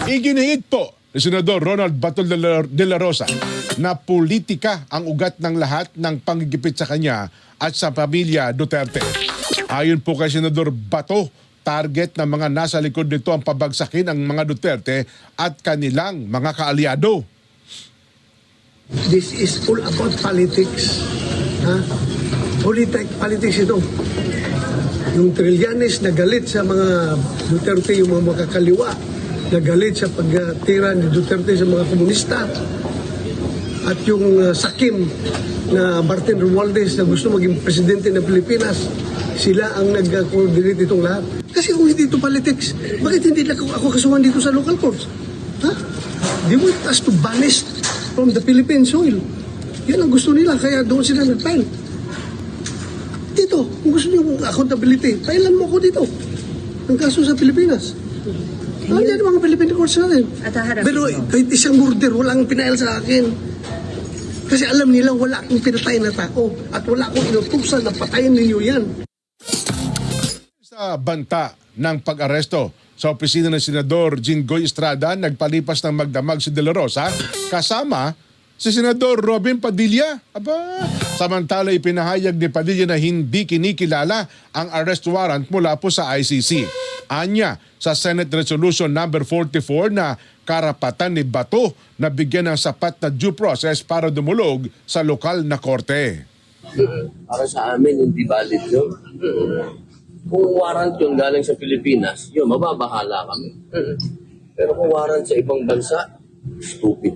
Iginiit po ni Senador Ronald Bato de la Rosa na politika ang ugat ng lahat ng panggigipit sa kanya at sa pamilya Duterte. Ayon po kay Senador Bato, target ng mga nasa likod nito ang pabagsakin ang mga Duterte at kanilang mga kaalyado. This is all about politics. Ha? Politics ito. Yung Trillanes nagalit sa mga Duterte, yung mga makakaliwa, nagalit sa pagtira ni Duterte sa mga komunista. At yung Sakim na Martin Romualdez na gusto maging presidente ng Pilipinas, sila ang nag-coordinate itong lahat. Kasi kung hindi ito politics, bakit hindi ako kasuhan dito sa local courts? Ha? They want us to banish from the Philippine soil. Yan ang gusto nila, kaya doon sila nag-file. Dito, kung gusto niyo accountability, filean mo ako dito. Ang kaso sa Pilipinas. Nandiyan ang mga Philippine courts natin. Pero kahit isang murder, walang pinail sa akin. Kasi alam nila wala akong pinatay na tao at wala akong inutusan na patayin ninyo yan. Sa banta ng pag-aresto sa opisina ng Senador Jinggoy Estrada, nagpalipas ng magdamag si De La Rosa kasama si Senador Robin Padilla. Samantala ipinahayag ni Padilla na hindi kinikilala ang arrest warrant mula po sa ICC. Anya sa Senate Resolution number 44 na karapatan ni Bato na bigyan ng sapat na due process para dumulog sa lokal na korte. Para sa amin, hindi valid yun. Kung warrant yun galing sa Pilipinas, yun, mababahala kami. Pero kung warrant sa ibang bansa, stupid.